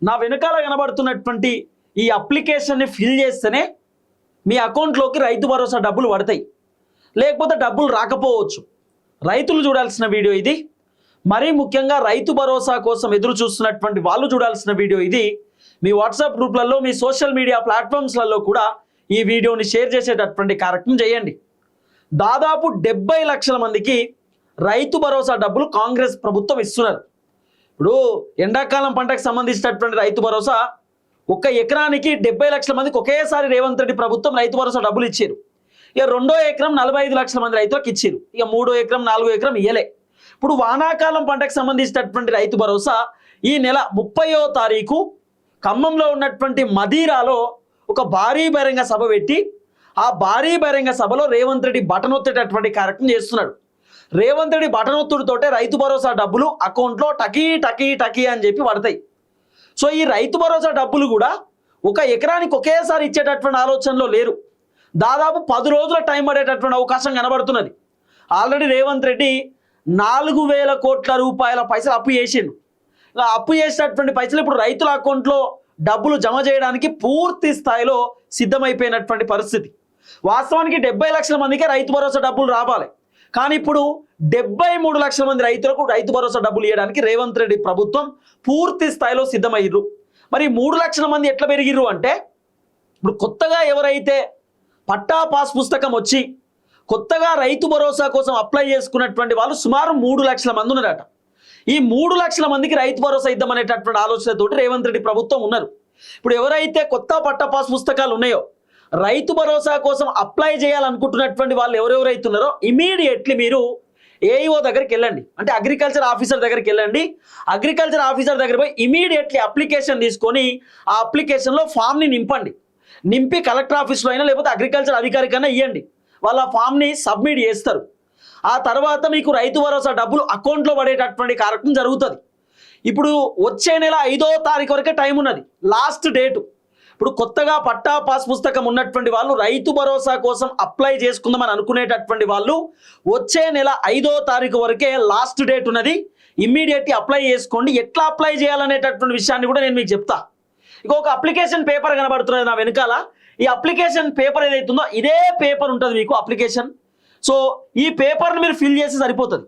నా వెనకాల కనబడుతున్నటువంటి ఈ అప్లికేషన్ని ఫిల్ చేస్తేనే మీ అకౌంట్లోకి రైతు భరోసా డబ్బులు పడతాయి, లేకపోతే డబ్బులు రాకపోవచ్చు. రైతులు చూడాల్సిన వీడియో ఇది. మరీ ముఖ్యంగా రైతు భరోసా కోసం ఎదురు చూస్తున్నటువంటి వాళ్ళు చూడాల్సిన వీడియో ఇది. మీ వాట్సాప్ గ్రూప్లలో, మీ సోషల్ మీడియా ప్లాట్ఫామ్స్లలో కూడా ఈ వీడియోని షేర్ చేసేటటువంటి కార్యక్రమం చేయండి. దాదాపు 70 లక్షల మందికి రైతు భరోసా డబ్బులు కాంగ్రెస్ ప్రభుత్వం ఇస్తున్నారు. ఇప్పుడు ఎండాకాలం పంటకు సంబంధించినటువంటి రైతు భరోసా ఒక్క ఎకరానికి 70 లక్షల మందికి ఒకేసారి రేవంత్ రెడ్డి ప్రభుత్వం రైతు భరోసా డబ్బులు ఇచ్చారు. ఇక 2వ ఎకరం 45 లక్షల మంది రైతులకు ఇచ్చారు. ఇక 3వ ఎకరం 4వ ఎకరం ఇయ్యలే. ఇప్పుడు వానాకాలం పంటకు సంబంధించినటువంటి రైతు భరోసా ఈ నెల 30వ తారీఖు ఖమ్మంలో ఉన్నటువంటి మదీరాలో ఒక భారీ బహిరంగ సభ పెట్టి ఆ భారీ బహిరంగ సభలో రేవంత్ రెడ్డి బటనొత్తేటటువంటి కార్యక్రమం చేస్తున్నాడు. రేవంత్ రెడ్డి బటనొత్తుడితోటే రైతు భరోసా డబ్బులు అకౌంట్లో టకీ టకీ టకీ అని చెప్పి పడతాయి. సో ఈ రైతు భరోసా డబ్బులు కూడా ఒక ఎకరానికి ఒకేసారి ఇచ్చేటటువంటి ఆలోచనలో లేరు. దాదాపు 10 రోజుల టైం పడేటటువంటి అవకాశం కనబడుతున్నది. ఆల్రెడీ రేవంత్ రెడ్డి 4,000 కోట్ల రూపాయల పైసలు అప్పు చేసిండు. అప్పు చేసినటువంటి పైసలు ఇప్పుడు రైతుల అకౌంట్లో డబ్బులు జమ చేయడానికి పూర్తి స్థాయిలో సిద్ధమైపోయినటువంటి పరిస్థితి. వాస్తవానికి 70 లక్షల మందికే రైతు భరోసా డబ్బులు రావాలి. కానీ ఇప్పుడు 73 లక్షల మంది రైతులకు రైతు భరోసా డబ్బులు ఇవ్వడానికి రేవంత్ రెడ్డి ప్రభుత్వం పూర్తి స్థాయిలో సిద్ధమయ్యారు. మరి 3 లక్షల మంది ఎట్లా పెరిగిర్రు అంటే, ఇప్పుడు కొత్తగా ఎవరైతే పట్టా పాస్ పుస్తకం వచ్చి కొత్తగా రైతు భరోసా కోసం అప్లై చేసుకున్నటువంటి వాళ్ళు సుమారు 3 లక్షల మంది ఉన్నారట. ఈ 3 లక్షల మందికి రైతు భరోసా ఇద్దామనేటటువంటి ఆలోచనతోటి రేవంత్ రెడ్డి ప్రభుత్వం ఉన్నారు. ఇప్పుడు ఎవరైతే కొత్త పట్టా పాస్ పుస్తకాలు ఉన్నాయో రైతు భరోసా కోసం అప్లై చేయాలనుకుంటున్నటువంటి వాళ్ళు ఎవరెవరైతే ఉన్నారో ఇమీడియట్లీ మీరు ఏఈఓ దగ్గరికి వెళ్ళండి, అంటే అగ్రికల్చర్ ఆఫీసర్ దగ్గరికి వెళ్ళండి. అగ్రికల్చర్ ఆఫీసర్ దగ్గర పోయి ఇమీడియట్లీ అప్లికేషన్ తీసుకొని ఆ అప్లికేషన్లో ఫామ్ని నింపి కలెక్టర్ ఆఫీస్లో అయినా లేకపోతే అగ్రికల్చర్ అధికారి కన్నా ఇవ్వండి. వాళ్ళ ఫామ్ని సబ్మిట్ చేస్తారు. ఆ తర్వాత మీకు రైతు భరోసా డబ్బులు అకౌంట్లో పడేటటువంటి కార్యక్రమం జరుగుతుంది. ఇప్పుడు వచ్చే నెల 5వ తారీఖు వరకే టైం ఉన్నది, లాస్ట్ డేటు. ఇప్పుడు కొత్తగా పట్టా పాస్ పుస్తకం ఉన్నటువంటి వాళ్ళు రైతు భరోసా కోసం అప్లై చేసుకుందామని అనుకునేటటువంటి వాళ్ళు వచ్చే నెల 5వ తారీఖు వరకే లాస్ట్ డేట్ ఉన్నది. ఇమ్మీడియట్లీ అప్లై చేసుకోండి. ఎట్లా అప్లై చేయాలనేటటువంటి విషయాన్ని కూడా నేను మీకు చెప్తా. ఇంకొక అప్లికేషన్ పేపర్ కనబడుతున్నది నా వెనకాల. ఈ అప్లికేషన్ పేపర్ ఏదైతుందో ఇదే పేపర్ ఉంటుంది మీకు అప్లికేషన్. సో ఈ పేపర్ని మీరు ఫిల్ చేసి సరిపోతుంది.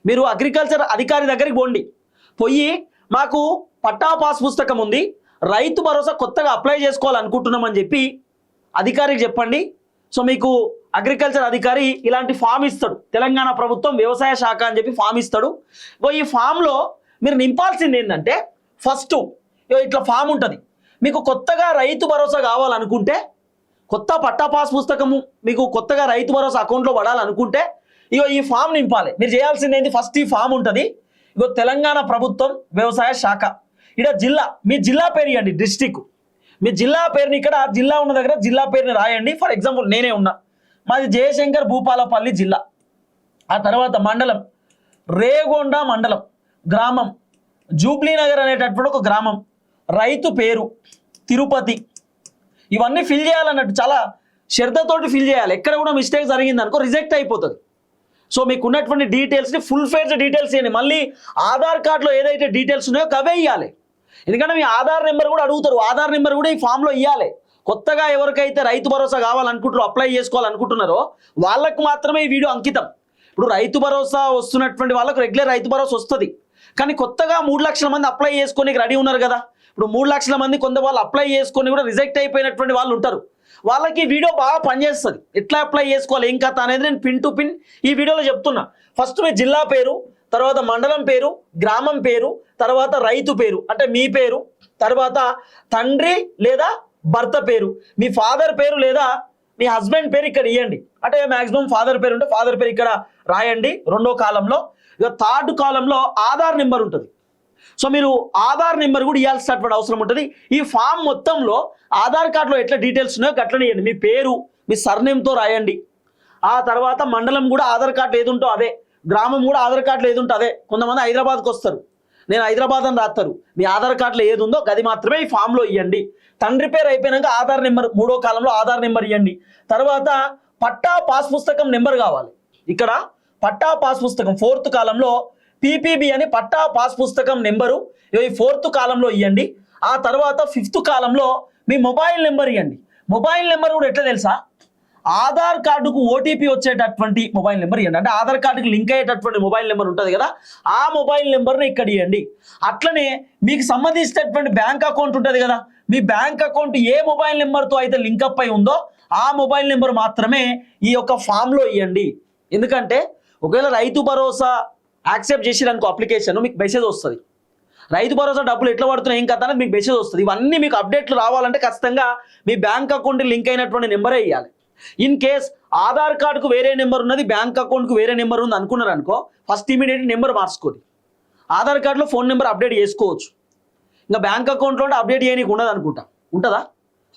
మీరు అగ్రికల్చర్ అధికారి దగ్గరికి పోయి మాకు పట్టా పాస్ పుస్తకం ఉంది, రైతు భరోసా కొత్తగా అప్లై చేసుకోవాలనుకుంటున్నామని చెప్పి అధికారికి చెప్పండి. సో మీకు అగ్రికల్చర్ అధికారి ఇలాంటి ఫామ్ ఇస్తాడు. తెలంగాణ ప్రభుత్వం వ్యవసాయ శాఖ అని చెప్పి ఫామ్ ఇస్తాడు. ఈ ఫామ్లో మీరు నింపాల్సింది ఏంటంటే, ఫస్ట్ ఇట్లా ఫామ్ ఉంటుంది. మీకు కొత్తగా రైతు భరోసా కావాలనుకుంటే, కొత్త పట్టా పాస్ పుస్తకము మీకు కొత్తగా రైతు భరోసా అకౌంట్లో పడాలనుకుంటే ఈ ఫామ్ నింపాలి. మీరు చేయాల్సింది ఏంటి, ఫస్ట్ ఈ ఫామ్ ఉంటుంది. తెలంగాణ ప్రభుత్వం వ్యవసాయ శాఖ, ఇక్కడ జిల్లా, మీ జిల్లా పేరు ఇవ్వండి, డిస్టిక్, మీ జిల్లా పేరుని ఇక్కడ జిల్లా ఉన్న దగ్గర జిల్లా పేరుని రాయండి. ఫర్ ఎగ్జాంపుల్ నేనే ఉన్నా, మాది జయశంకర్ భూపాలపల్లి జిల్లా. ఆ తర్వాత మండలం రేగొండ మండలం, గ్రామం జూబ్లీనగర్ అనేటటువంటి ఒక గ్రామం, రైతు పేరు తిరుపతి. ఇవన్నీ ఫిల్ చేయాలన్నట్టు చాలా శ్రద్ధతోటి ఫిల్ చేయాలి. ఎక్కడ కూడా మిస్టేక్ జరిగింది అనుకో రిజెక్ట్ అయిపోతుంది. సో మీకు ఉన్నటువంటి డీటెయిల్స్ని ఫుల్ ఫేజ్ డీటెయిల్స్ ఇవ్వండి. మళ్ళీ ఆధార్ కార్డులో ఏదైతే డీటెయిల్స్ ఉన్నాయో అవే ఇవ్వాలి. ఎందుకంటే మీ ఆధార్ నెంబర్ కూడా అడుగుతారు, ఆధార్ నెంబర్ కూడా ఈ ఫామ్లో ఇవ్వాలి. కొత్తగా ఎవరికైతే రైతు భరోసా కావాలనుకుంటారో, అప్లై చేసుకోవాలనుకుంటున్నారో వాళ్ళకు మాత్రమే ఈ వీడియో అంకితం. ఇప్పుడు రైతు భరోసా వస్తున్నటువంటి వాళ్ళకు రెగ్యులర్ రైతు భరోసా వస్తుంది. కానీ కొత్తగా 3 లక్షల మంది అప్లై చేసుకొని రెడీ ఉన్నారు కదా. ఇప్పుడు 3 లక్షల మంది కొంత వాళ్ళు అప్లై చేసుకొని కూడా రిజెక్ట్ అయిపోయినటువంటి వాళ్ళు ఉంటారు. వాళ్ళకి వీడియో బాగా పనిచేస్తుంది. ఎట్లా అప్లై చేసుకోవాలి ఏం కథ అనేది నేను పిన్ టు పిన్ ఈ వీడియోలో చెప్తున్నా. ఫస్ట్ మీ జిల్లా పేరు, తర్వాత మండలం పేరు, గ్రామం పేరు, తర్వాత రైతు పేరు అంటే మీ పేరు, తర్వాత తండ్రి లేదా భర్త పేరు, మీ ఫాదర్ పేరు లేదా మీ హస్బెండ్ పేరు ఇక్కడ ఇవ్వండి. అంటే మ్యాక్సిమం ఫాదర్ పేరు ఉంటే ఫాదర్ పేరు ఇక్కడ రాయండి 2వ కాలంలో. ఇక 3rd కాలంలో ఆధార్ నెంబర్ ఉంటుంది. సో మీరు ఆధార్ నెంబర్ కూడా ఇవ్వాల్సినటువంటి అవసరం ఉంటుంది. ఈ ఫామ్ మొత్తంలో ఆధార్ కార్డులో ఎట్లా డీటెయిల్స్ ఉన్నాయో అట్లనే ఇవ్వండి. మీ పేరు, మీ సర్నేమ్తో రాయండి. ఆ తర్వాత మండలం కూడా ఆధార్ కార్డు ఏది ఉంటో అదే, గ్రామం కూడా ఆధార్ కార్డులో ఏది ఉంటో అదే. కొంతమంది హైదరాబాద్కి వస్తారు, నేను హైదరాబాద్ అని రాస్తారు. మీ ఆధార్ కార్డులో ఏది ఉందో అది మాత్రమే ఈ ఫామ్లో ఇవ్వండి. తండ్రి పేరు అయిపోయినాక ఆధార్ నెంబర్ 3వ కాలంలో ఆధార్ నెంబర్ ఇవ్వండి. తర్వాత పట్టా పాస్ పుస్తకం నెంబర్ కావాలి. ఇక్కడ పట్టా పాస్ పుస్తకం 4th కాలంలో పీపీబీ అని పట్టా పాస్ పుస్తకం నెంబరు ఈ 4th కాలంలో ఇవ్వండి. ఆ తర్వాత 5th కాలంలో మీ మొబైల్ నెంబర్ ఇవ్వండి. మొబైల్ నెంబర్ కూడా ఎట్లా తెలుసా, ఆధార్ కార్డుకు ఓటీపీ వచ్చేటటువంటి మొబైల్ నెంబర్ ఇవ్వండి. అంటే ఆధార్ కార్డుకి లింక్ అయ్యేటటువంటి మొబైల్ నెంబర్ ఉంటుంది కదా, ఆ మొబైల్ నెంబర్ని ఇక్కడ ఇవ్వండి. అట్లనే మీకు సంబంధించినటువంటి బ్యాంక్ అకౌంట్ ఉంటుంది కదా, మీ బ్యాంక్ అకౌంట్ ఏ మొబైల్ నెంబర్తో అయితే లింకప్ అయి ఉందో ఆ మొబైల్ నెంబర్ మాత్రమే ఈ యొక్క ఫామ్లో ఇవ్వండి. ఎందుకంటే ఒకవేళ రైతు భరోసా యాక్సెప్ట్ చేసిరనుకో అప్లికేషన్, మీకు మెసేజ్ వస్తుంది, రైతు భరోసా డబ్బులు ఎట్లా పడుతున్నాయి ఏం కదా అనేది మీకు మెసేజ్ వస్తుంది. ఇవన్నీ మీకు అప్డేట్లు రావాలంటే ఖచ్చితంగా మీ బ్యాంక్ అకౌంట్ లింక్ అయినటువంటి నెంబరే ఇవ్వాలి. ఇన్ కేస్ ఆధార్ కార్డుకు వేరే నెంబర్ ఉన్నది, బ్యాంక్ అకౌంట్కు వేరే నెంబర్ ఉంది అనుకున్నారు అనుకో, ఫస్ట్ ఇమీడియట్ నెంబర్ మార్చుకోండి. ఆధార్ కార్డులో ఫోన్ నెంబర్ అప్డేట్ చేసుకోవచ్చు, ఇంకా బ్యాంక్ అకౌంట్లో అప్డేట్ చేయడానికి ఉండదు అనుకుంటా, ఉంటుందా?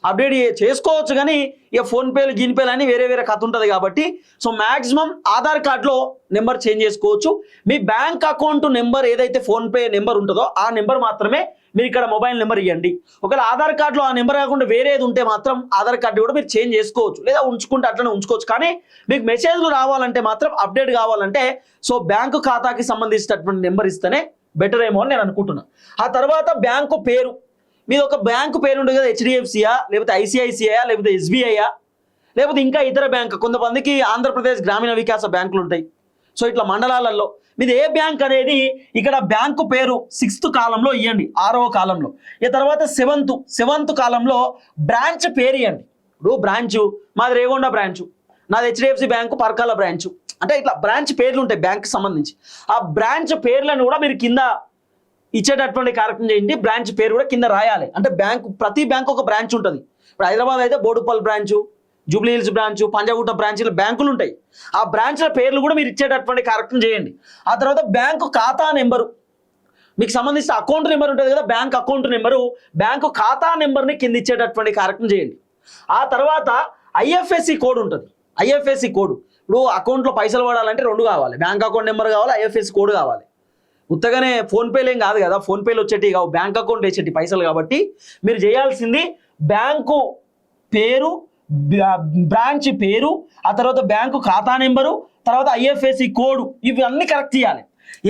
అప్డేట్ చేసుకోవచ్చు కానీ ఇక ఫోన్పేలు గిన్పేలు అని వేరే వేరే కథ ఉంటుంది కాబట్టి సో మ్యాక్సిమం ఆధార్ కార్డులో నెంబర్ చేంజ్ చేసుకోవచ్చు. మీ బ్యాంక్ అకౌంట్ నెంబర్ ఏదైతే ఫోన్పే నెంబర్ ఉంటుందో ఆ నెంబర్ మాత్రమే మీరు ఇక్కడ మొబైల్ నెంబర్ ఇవ్వండి. ఒకవేళ ఆధార్ కార్డులో ఆ నెంబర్ కాకుండా వేరేది ఉంటే మాత్రం ఆధార్ కార్డు కూడా మీరు చేంజ్ చేసుకోవచ్చు, లేదా ఉంచుకుంటే అట్లనే ఉంచుకోవచ్చు. కానీ మీకు మెసేజ్లు రావాలంటే మాత్రం అప్డేట్ కావాలంటే సో బ్యాంకు ఖాతాకి సంబంధించినటువంటి నెంబర్ ఇస్తేనే బెటర్ ఏమో అని నేను అనుకుంటున్నాను. ఆ తర్వాత బ్యాంకు పేరు, మీరు ఒక బ్యాంకు పేరు ఉంటుంది కదా, హెచ్డిఎఫ్సియా లేకపోతే ఐసిఐసిఐయా లేకపోతే ఎస్బీఐయా లేకపోతే ఇంకా ఇతర బ్యాంక్, కొంతమందికి ఆంధ్రప్రదేశ్ గ్రామీణ వికాస బ్యాంకులు ఉంటాయి. సో ఇట్లా మండలాలలో మీది ఏ బ్యాంక్ అనేది ఇక్కడ బ్యాంకు పేరు 6th కాలంలో ఇవ్వండి, 6వ కాలంలో. ఈ తర్వాత 7th కాలంలో బ్రాంచ్ పేరు ఇవ్వండి. ఇప్పుడు బ్రాంచు మాది రేగొండ బ్రాంచు, నాది హెచ్డిఎఫ్సి బ్యాంకు పరకాల బ్రాంచు, అంటే ఇట్లా బ్రాంచ్ పేర్లు ఉంటాయి బ్యాంక్కి సంబంధించి. ఆ బ్రాంచ్ పేర్లను కూడా మీరు కింద ఇచ్చేటటువంటి కార్యక్రమం చేయండి. బ్రాంచ్ పేరు కూడా కింద రాయాలి. అంటే ప్రతి బ్యాంకు ఒక బ్రాంచ్ ఉంటుంది. ఇప్పుడు హైదరాబాద్ అయితే బోడుపల్ బ్రాంచు, జూబ్లీ హిల్స్ బ్రాంచు, పంజాగుట్ట బ్రాంచ్ల బ్యాంకులు ఉంటాయి. ఆ బ్రాంచ్ల పేర్లు కూడా మీరు ఇచ్చేటటువంటి కార్యక్రమం చేయండి. ఆ తర్వాత బ్యాంకు ఖాతా నెంబరు, మీకు సంబంధించిన అకౌంట్ నెంబర్ ఉంటుంది కదా, బ్యాంక్ అకౌంట్ నెంబరు, బ్యాంకు ఖాతా నెంబర్ని కింద ఇచ్చేటటువంటి కార్యక్రమం చేయండి. ఆ తర్వాత ఐఎఫ్ఎస్సి కోడ్ ఉంటుంది. ఐఎఫ్ఎస్సి కోడ్, ఇప్పుడు అకౌంట్లో పైసలు పడాలంటే 2 కావాలి, బ్యాంక్ అకౌంట్ నెంబర్ కావాలి, ఐఎఫ్ఎస్సి కోడ్ కావాలి. ఉత్తగానే ఫోన్పేలు ఏం కాదు కదా, ఫోన్పేలు వచ్చేటి కావు, బ్యాంక్ అకౌంట్ వేసేటి పైసలు. కాబట్టి మీరు చేయాల్సింది బ్యాంకు పేరు, బ్రాంచ్ పేరు, ఆ తర్వాత బ్యాంకు ఖాతా నెంబరు, తర్వాత ఐఎఫ్ఎస్సి కోడ్, ఇవన్నీ కరెక్ట్ చేయాలి.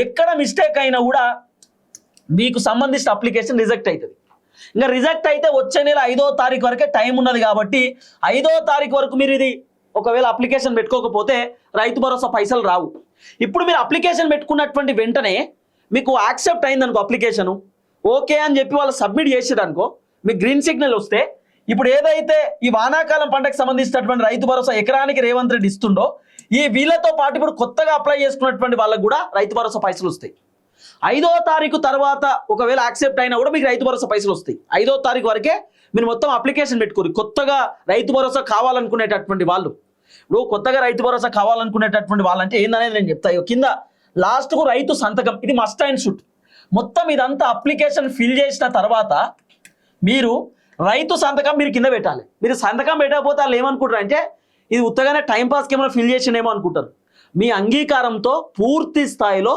ఎక్కడ మిస్టేక్ అయినా కూడా మీకు సంబంధించిన అప్లికేషన్ రిజెక్ట్ అవుతుంది. ఇంకా రిజెక్ట్ అయితే వచ్చే నెల 5వ తారీఖు వరకే టైం ఉన్నది కాబట్టి 5వ తారీఖు వరకు మీరు ఇది ఒకవేళ అప్లికేషన్ పెట్టుకోకపోతే రైతు భరోసా పైసలు రావు. ఇప్పుడు మీరు అప్లికేషన్ పెట్టుకున్నటువంటి వెంటనే మీకు యాక్సెప్ట్ అయిందనుకో అప్లికేషను, ఓకే అని చెప్పి వాళ్ళు సబ్మిట్ చేసేదనుకో, మీకు గ్రీన్ సిగ్నల్ వస్తే ఇప్పుడు ఏదైతే ఈ వానాకాలం పంటకు సంబంధించినటువంటి రైతు భరోసా ఎకరానికి రేవంత్ రెడ్డి ఇస్తుండో, ఈ వీళ్ళతో పాటు ఇప్పుడు కొత్తగా అప్లై చేసుకున్నటువంటి వాళ్ళకు కూడా రైతు భరోసా పైసలు వస్తాయి. 5వ తారీఖు తర్వాత ఒకవేళ యాక్సెప్ట్ అయినా కూడా మీకు రైతు భరోసా పైసలు వస్తాయి. 5వ తారీఖు వరకే మీరు మొత్తం అప్లికేషన్ పెట్టుకోరు. కొత్తగా రైతు భరోసా కావాలనుకునేటటువంటి వాళ్ళు, ఇప్పుడు కొత్తగా రైతు భరోసా కావాలనుకునేటటువంటి వాళ్ళంటే ఏందనేది నేను చెప్తాను. కింద లాస్ట్కు రైతు సంతకం, ఇది మస్ట్ అండ్ షుడ్. మొత్తం ఇదంతా అప్లికేషన్ ఫిల్ చేసిన తర్వాత మీరు రైతు సంతకం మీరు కింద పెట్టాలి. మీరు సంతకం పెట్టకపోతే వాళ్ళు ఏమనుకుంటారు అంటే ఇది ఉత్తగానే టైంపాస్కి ఏమైనా ఫిల్ చేసినేమో అనుకుంటారు. మీ అంగీకారంతో పూర్తి స్థాయిలో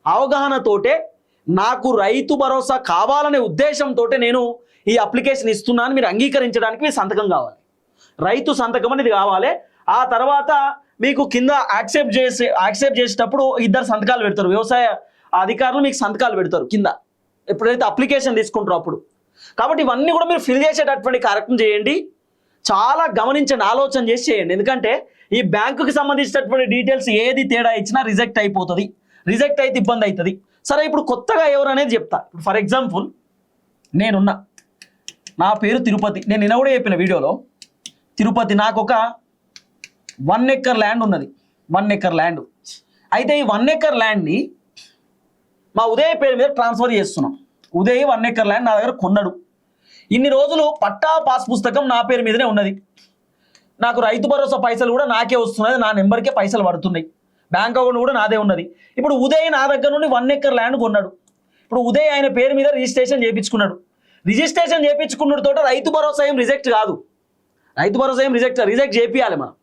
అవగాహనతోటే నాకు రైతు భరోసా కావాలనే ఉద్దేశంతో నేను ఈ అప్లికేషన్ ఇస్తున్నాను మీరు అంగీకరించడానికి మీ సంతకం కావాలి. రైతు సంతకం అనేది కావాలి. ఆ తర్వాత మీకు కింద యాక్సెప్ట్ చేసేటప్పుడు 2 సంతకాలు పెడతారు, వ్యవసాయ అధికారులు మీకు సంతకాలు పెడతారు కింద ఎప్పుడైతే అప్లికేషన్ తీసుకుంటారో అప్పుడు. కాబట్టి ఇవన్నీ కూడా మీరు ఫిల్ చేసేటటువంటి కార్యక్రమం చేయండి. చాలా గమనించండి, ఆలోచన చేసి చేయండి. ఎందుకంటే ఈ బ్యాంకుకి సంబంధించినటువంటి డీటెయిల్స్ ఏది తేడా ఇచ్చినా రిజెక్ట్ అయిపోతుంది, రిజెక్ట్ అయితే ఇబ్బంది అవుతుంది. సరే ఇప్పుడు కొత్తగా ఎవరు అనేది చెప్తా. ఇప్పుడు ఫర్ ఎగ్జాంపుల్ నేనున్నా, నా పేరు తిరుపతి, నేను నిన్న కూడా చెప్పిన వీడియోలో తిరుపతి, నాకు ఒక 1 ఎకర్ ల్యాండ్ ఉన్నది, 1 ఎకర్ ల్యాండ్. అయితే ఈ 1 ఎకర్ ల్యాండ్ని మా ఉదయ్ పేరు మీద ట్రాన్స్ఫర్ చేస్తున్నాం. ఉదయ్ 1 ఎకర్ ల్యాండ్ నా దగ్గర కొన్నాడు. ఇన్ని రోజులు పట్టా పాస్ పుస్తకం నా పేరు మీదనే ఉన్నది. నాకు రైతు భరోసా పైసలు కూడా నాకే వస్తున్నది, నా నెంబర్కే పైసలు పడుతున్నాయి, బ్యాంక్ అకౌంట్ కూడా నాదే ఉన్నది. ఇప్పుడు ఉదయ్ నా దగ్గర నుండి 1 ఎకర్ ల్యాండ్ కొన్నాడు. ఇప్పుడు ఉదయ్ ఆయన పేరు మీద రిజిస్ట్రేషన్ చేయించుకున్నాడు. రిజిస్ట్రేషన్ చేయించుకున్నతో రైతు భరోసా ఏం రిజెక్ట్ కాదు, రైతు భరోసా ఏం రిజెక్ట్ చేపియాలి మనం,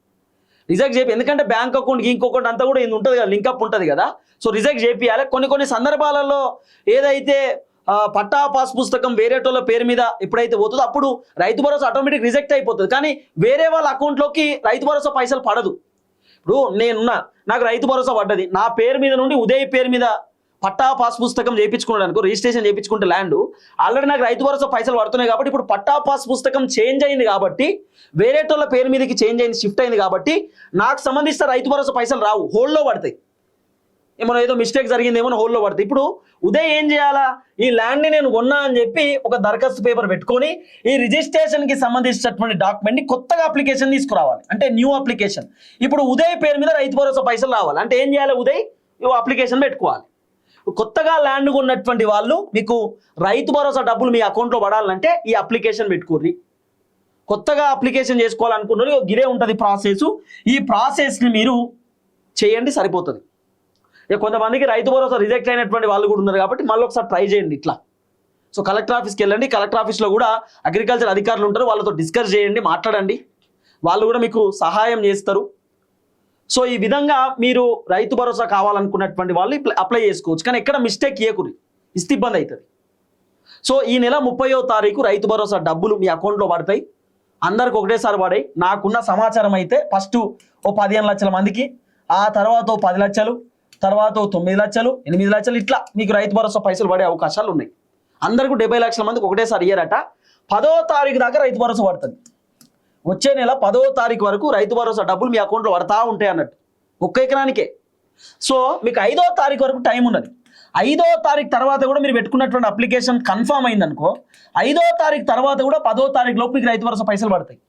రిజెక్ట్ చేపి. ఎందుకంటే బ్యాంక్ అకౌంట్కి ఇంకొకటి అంతా కూడా ఇది ఉంటుంది కదా, లింకప్ ఉంటుంది కదా, సో రిజెక్ట్ చేపియాలి. కొన్ని సందర్భాలలో ఏదైతే పట్టా పాస్ పుస్తకం వేరేటోళ్ళ పేరు మీద ఎప్పుడైతే పోతుందో అప్పుడు రైతు భరోసా ఆటోమేటిక్ రిజెక్ట్ అయిపోతుంది. కానీ వేరే వాళ్ళ అకౌంట్లోకి రైతు భరోసా పైసలు పడదు. ఇప్పుడు నేనున్నా, నాకు రైతు భరోసా పడ్డది, నా పేరు మీద నుండి ఉదయ్ పేరు మీద పట్టా పాస్ పుస్తకం చేయించుకున్నాడు అనుకో, రిజిస్ట్రేషన్ చేయించుకుంటే ల్యాండ్ ఆల్రెడీ నాకు రైతు భరోసా పైసలు పడుతున్నాయి కాబట్టి ఇప్పుడు పట్టా పాస్ పుస్తకం చేంజ్ అయింది కాబట్టి వేరేటోళ్ళ పేరు మీదకి చేంజ్ అయింది, షిఫ్ట్ అయింది కాబట్టి నాకు సంబంధించిన రైతు భరోసా పైసలు రావు, హోల్డ్లో పడతాయి. ఏమన్నా ఏదో మిస్టేక్ జరిగిందేమో హోల్డ్లో పడతాయి. ఇప్పుడు ఉదయ్ ఏం చేయాలా, ఈ ల్యాండ్ని నేను కొన్నా అని చెప్పి ఒక దరఖాస్తు పేపర్ పెట్టుకొని ఈ రిజిస్ట్రేషన్కి సంబంధించినటువంటి డాక్యుమెంట్ని కొత్తగా అప్లికేషన్ తీసుకురావాలి, అంటే న్యూ అప్లికేషన్. ఇప్పుడు ఉదయ్ పేరు మీద రైతు భరోసా పైసలు రావాలి అంటే ఏం చేయాలి, ఉదయ్ అప్లికేషన్ పెట్టుకోవాలి. కొత్తగా ల్యాండ్ కొన్నటువంటి వాళ్ళు మీకు రైతు భరోసా డబ్బులు మీ అకౌంట్లో పడాలంటే ఈ అప్లికేషన్ పెట్టుకోర్రి. కొత్తగా అప్లికేషన్ చేసుకోవాలనుకున్నారు, గిరే ఉంటుంది ప్రాసెస్. ఈ ప్రాసెస్ని మీరు చేయండి, సరిపోతుంది. ఇక కొంతమందికి రైతు భరోసా రిజెక్ట్ అయినటువంటి వాళ్ళు కూడా ఉన్నారు కాబట్టి మళ్ళీ ఒకసారి ట్రై చేయండి ఇట్లా. సో కలెక్టర్ ఆఫీస్కి వెళ్ళండి, కలెక్టర్ ఆఫీస్లో కూడా అగ్రికల్చర్ అధికారులు ఉంటారు, వాళ్ళతో డిస్కస్ చేయండి, మాట్లాడండి, వాళ్ళు కూడా మీకు సహాయం చేస్తారు. సో ఈ విధంగా మీరు రైతు భరోసా కావాలనుకున్నటువంటి వాళ్ళు అప్లై చేసుకోవచ్చు. కానీ ఎక్కడ మిస్టేక్ చేయకూడదు, ఇస్తే ఇబ్బంది అవుతుంది. సో ఈ నెల 30వ తారీఖు రైతు భరోసా డబ్బులు మీ అకౌంట్లో పడతాయి, అందరికి ఒకటేసారి పడాయి. నాకున్న సమాచారం అయితే ఫస్ట్ ఓ 15 లక్షల మందికి, ఆ తర్వాత ఓ 10 లక్షలు, తర్వాత 9 లక్షలు, 8 లక్షలు, ఇట్లా మీకు రైతు భరోసా పైసలు పడే అవకాశాలు ఉన్నాయి. అందరికీ 70 లక్షల మందికి ఒకటేసారి ఇయ్యారట. 10వ తారీఖు దాకా రైతు భరోసా పడుతుంది. వచ్చే నెల 10వ తారీఖు వరకు రైతు భరోసా డబ్బులు మీ అకౌంట్లో పడతా ఉంటాయి అన్నట్టు, ఒక్క ఎకరానికే. సో మీకు 5వ తారీఖు వరకు టైం ఉన్నది. 5వ తారీఖు తర్వాత కూడా మీరు పెట్టుకున్నటువంటి అప్లికేషన్ కన్ఫామ్ అయిందనుకో, 5వ తారీఖు తర్వాత కూడా 10వ తారీఖు లోపు మీకు రైతు భరోసా పైసలు పడతాయి.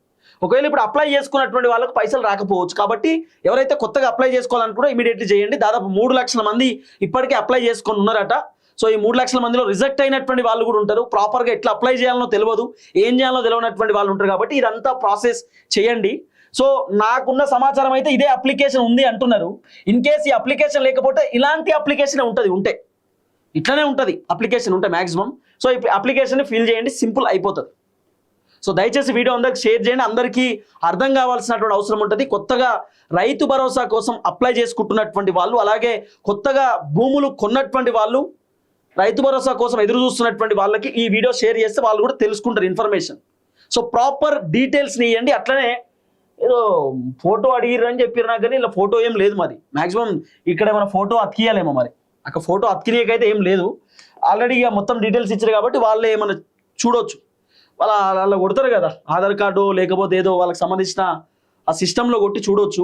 ఒకవేళ ఇప్పుడు అప్లై చేసుకున్నటువంటి వాళ్ళకు పైసలు రాకపోవచ్చు కాబట్టి ఎవరైతే కొత్తగా అప్లై చేసుకోవాలనుకుంటే ఇమీడియట్లీ చేయండి. దాదాపు 3 లక్షల మంది ఇప్పటికే అప్లై చేసుకొని ఉన్నారట. సో ఈ 3 లక్షల మందిలో రిజెక్ట్ అయినటువంటి వాళ్ళు కూడా ఉంటారు, ప్రాపర్గా ఎట్లా అప్లై చేయాలనో తెలియదు, ఏం చేయాలో తెలియనటువంటి వాళ్ళు ఉంటారు కాబట్టి ఇదంతా ప్రాసెస్ చేయండి. సో నాకున్న సమాచారం అయితే ఇదే అప్లికేషన్ ఉంది అంటున్నారు. ఇన్ కేస్ ఈ అప్లికేషన్ లేకపోతే ఇలాంటి అప్లికేషన్ ఉంటే ఇట్లానే ఉంటుంది అప్లికేషన్ ఉంటే మ్యాక్సిమం. సో ఈ అప్లికేషన్ ఫిల్ చేయండి, సింపుల్ అయిపోతుంది. సో దయచేసి వీడియో అందరికి షేర్ చేయండి, అందరికీ అర్థం కావాల్సినటువంటి అవసరం ఉంటుంది. కొత్తగా రైతు భరోసా కోసం అప్లై చేసుకుంటున్నటువంటి వాళ్ళు, అలాగే కొత్తగా భూములు కొన్నటువంటి వాళ్ళు, రైతు భరోసా కోసం ఎదురు చూస్తున్నటువంటి వాళ్ళకి ఈ వీడియో షేర్ చేస్తే వాళ్ళు కూడా తెలుసుకుంటారు ఇన్ఫర్మేషన్. సో ప్రాపర్ డీటెయిల్స్ని ఇవ్వండి. అట్లనే ఏదో ఫోటో అడిగిర్రు అని చెప్పారు నాకు, కానీ ఇలా ఫోటో ఏం లేదు మరి. మ్యాక్సిమం ఇక్కడ ఏమైనా ఫోటో అతికియాలేమో మరి, అక్కడ ఫోటో అతికినకైతే ఏం లేదు. ఆల్రెడీ ఇక మొత్తం డీటెయిల్స్ ఇచ్చారు కాబట్టి వాళ్ళే ఏమైనా చూడొచ్చు. వాళ్ళ కొడతారు కదా ఆధార్ కార్డు, లేకపోతే ఏదో వాళ్ళకి సంబంధించిన ఆ సిస్టంలో కొట్టి చూడొచ్చు.